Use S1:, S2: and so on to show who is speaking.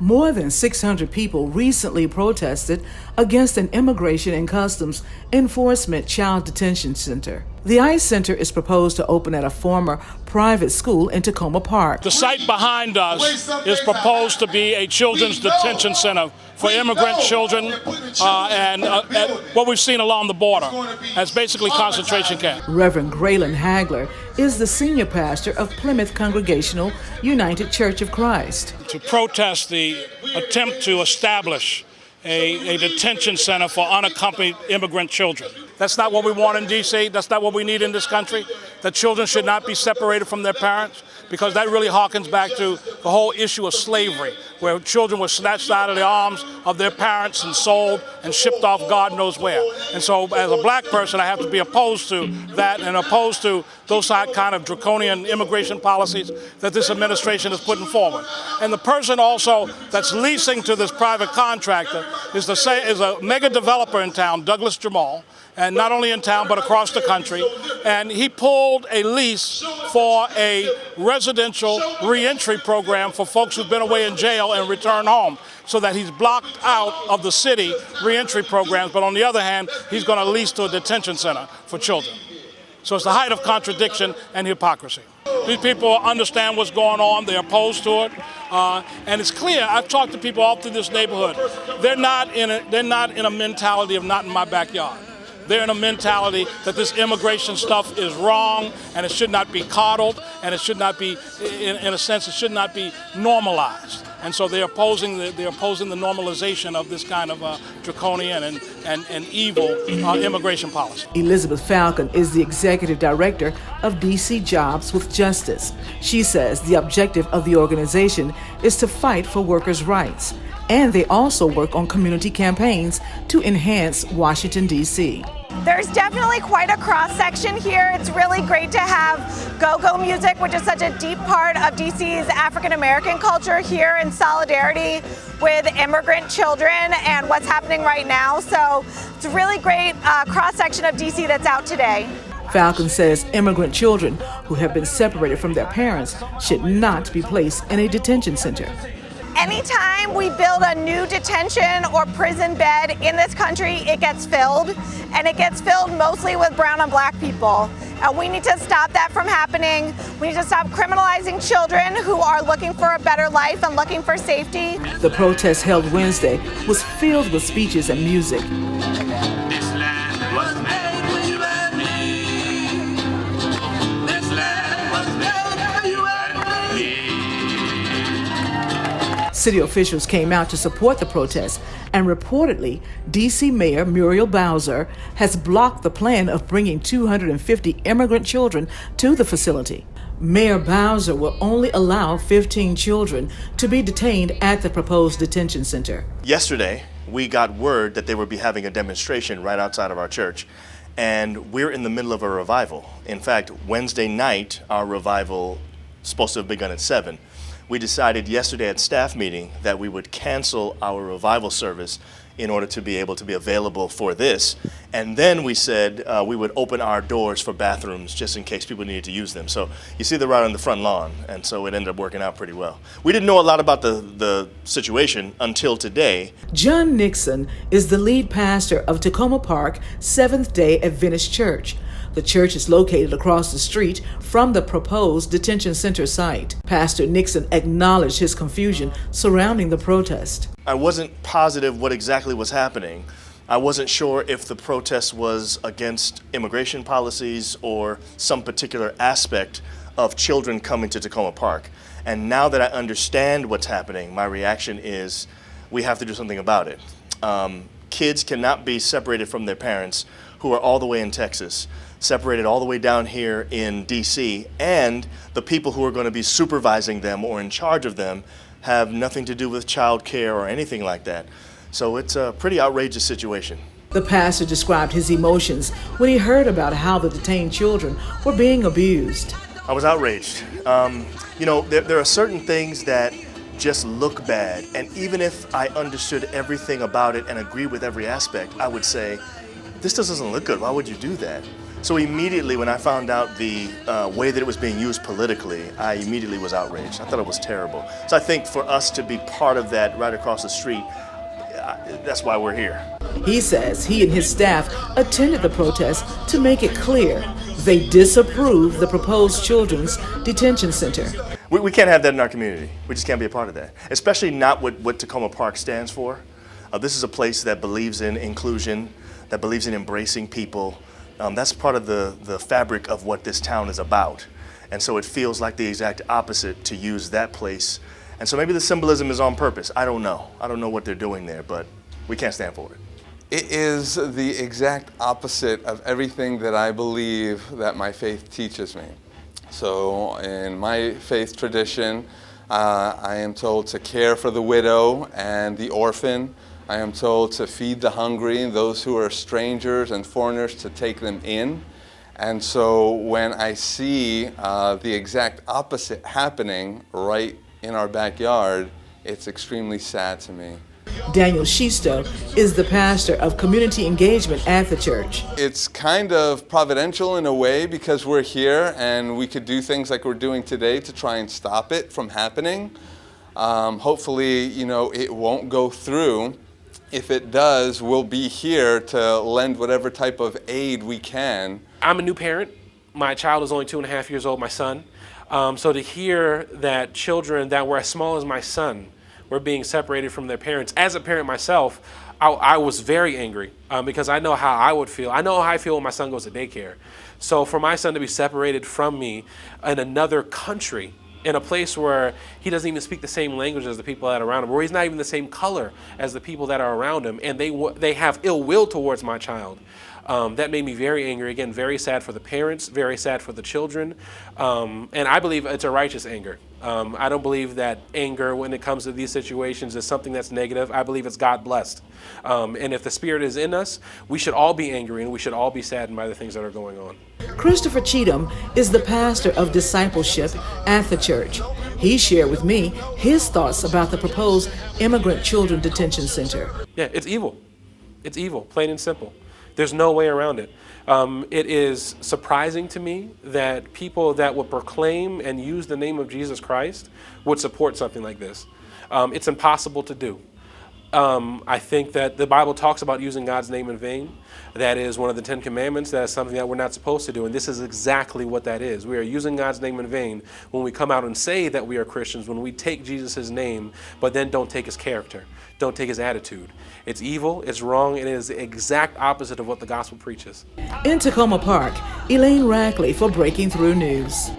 S1: More than 600 people recently protested against an Immigration and Customs Enforcement child detention center. The ICE center is proposed to open at a former private school in Tokoma Park.
S2: The site behind us is proposed to be a children's detention center for immigrant children and what we've seen along the border as basically concentration camps.
S1: Reverend Graylin Hagler is the senior pastor of Plymouth Congregational United Church of Christ.
S2: To protest the attempt to establish a detention center for unaccompanied immigrant children. That's not what we want in D.C. That's not what we need in this country. That children should not be separated from their parents, because that really harkens back to the whole issue of slavery, where children were snatched out of the arms of their parents and sold and shipped off God knows where. And so as a black person, I have to be opposed to that and opposed to those kind of draconian immigration policies that this administration is putting forward. And the person also that's leasing to this private contractor is a mega developer in town, Douglas Jamal, and not only in town but across the country. And he pulled a lease for a residential reentry program for folks who've been away in jail and return home, so that he's blocked out of the city reentry programs, but on the other hand, he's going to lease to a detention center for children. So it's the height of contradiction and hypocrisy. These people understand what's going on. They're opposed to it. And it's clear, I've talked to people all through this neighborhood. They're not in a mentality of not in my backyard. They're in a mentality that this immigration stuff is wrong and it should not be coddled, and it should not be, in a sense, it should not be normalized. And so they're opposing the normalization of this kind of draconian and evil immigration policy.
S1: Elizabeth Falcon is the executive director of DC Jobs with Justice. She says the objective of the organization is to fight for workers' rights, and they also work on community campaigns to enhance Washington, D.C.
S3: There's definitely quite a cross-section here. It's really great to have go-go music, which is such a deep part of DC's African-American culture, here in solidarity with immigrant children and what's happening right now. So it's a really great cross-section of DC that's out today.
S1: Falcon says immigrant children who have been separated from their parents should not be placed in a detention center.
S3: Anytime we build a new detention or prison bed in this country, it gets filled, and it gets filled mostly with brown and black people. We need to stop that from happening. We need to stop criminalizing children who are looking for a better life and looking for safety.
S1: The protest held Wednesday was filled with speeches and music.
S4: This land was made for you and me. This land was made for you and me.
S1: City officials came out to support the protest, and reportedly, D.C. Mayor Muriel Bowser has blocked the plan of bringing 250 immigrant children to the facility. Mayor Bowser will only allow 15 children to be detained at the proposed detention center.
S5: Yesterday, we got word that they would be having a demonstration right outside of our church, and we're in the middle of a revival. In fact, Wednesday night, our revival is supposed to have begun at 7. We decided yesterday at staff meeting that we would cancel our revival service in order to be able to be available for this. And then we said we would open our doors for bathrooms just in case people needed to use them. So you see they're right on the front lawn, and so it ended up working out pretty well. We didn't know a lot about the situation until today.
S1: John Nixon is the lead pastor of Tokoma Park Seventh-day Adventist Church. The church is located across the street from the proposed detention center site. Pastor Nixon acknowledged his confusion surrounding the protest.
S5: I wasn't positive what exactly was happening. I wasn't sure if the protest was against immigration policies or some particular aspect of children coming to Tokoma Park. And now that I understand what's happening, my reaction is we have to do something about it. Kids cannot be separated from their parents who are all the way in Texas, separated all the way down here in DC, and the people who are going to be supervising them or in charge of them have nothing to do with child care or anything like that. So it's a pretty outrageous situation.
S1: The pastor described his emotions when he heard about how the detained children were being abused.
S5: I was outraged. There are certain things that just look bad, and even if I understood everything about it and agree with every aspect, I would say, this doesn't look good. Why would you do that? So immediately when I found out the way that it was being used politically, I immediately was outraged. I thought it was terrible. So I think for us to be part of that right across the street, that's why we're here.
S1: He says he and his staff attended the protest to make it clear they disapprove the proposed children's detention center.
S5: We can't have that in our community. We just can't be a part of that, especially not what Tokoma Park stands for. This is a place that believes in inclusion, that believes in embracing people. That's part of the fabric of what this town is about. And so it feels like the exact opposite to use that place. And so maybe the symbolism is on purpose. I don't know. I don't know what they're doing there, but we can't stand for it.
S6: It is the exact opposite of everything that I believe that my faith teaches me. So in my faith tradition, I am told to care for the widow and the orphan. I am told to feed the hungry and those who are strangers and foreigners, to take them in. And so when I see the exact opposite happening right in our backyard, it's extremely sad to me.
S1: Daniel Shisto is the pastor of community engagement at the church.
S6: It's kind of providential in a way, because we're here and we could do things like we're doing today to try and stop it from happening. Hopefully, it won't go through. If it does, we'll be here to lend whatever type of aid we can.
S7: I'm a new parent. My child is only 2.5 years old, my son. So to hear that children that were as small as my son were being separated from their parents, as a parent myself, I was very angry because I know how I would feel. I know how I feel when my son goes to daycare. So for my son to be separated from me in another country, in a place where he doesn't even speak the same language as the people that are around him, where he's not even the same color as the people that are around him, and they have ill will towards my child. That made me very angry. Again, very sad for the parents, very sad for the children, and I believe it's a righteous anger. I don't believe that anger when it comes to these situations is something that's negative. I believe it's God blessed. And if the Spirit is in us, we should all be angry and we should all be saddened by the things that are going on.
S1: Christopher Cheatham is the pastor of discipleship at the church. He shared with me his thoughts about the proposed immigrant children detention center.
S7: Yeah, it's evil. It's evil, plain and simple. There's no way around it. It is surprising to me that people that would proclaim and use the name of Jesus Christ would support something like this. It's impossible to do. I think that the Bible talks about using God's name in vain. That is one of the 10 commandments. That is something that we're not supposed to do. And this is exactly what that is. We are using God's name in vain when we come out and say that we are Christians, when we take Jesus' name, but then don't take his character, don't take his attitude. It's evil, it's wrong, and it is the exact opposite of what the gospel preaches.
S1: In Tokoma Park, Elaine Rackley for Breaking Through News.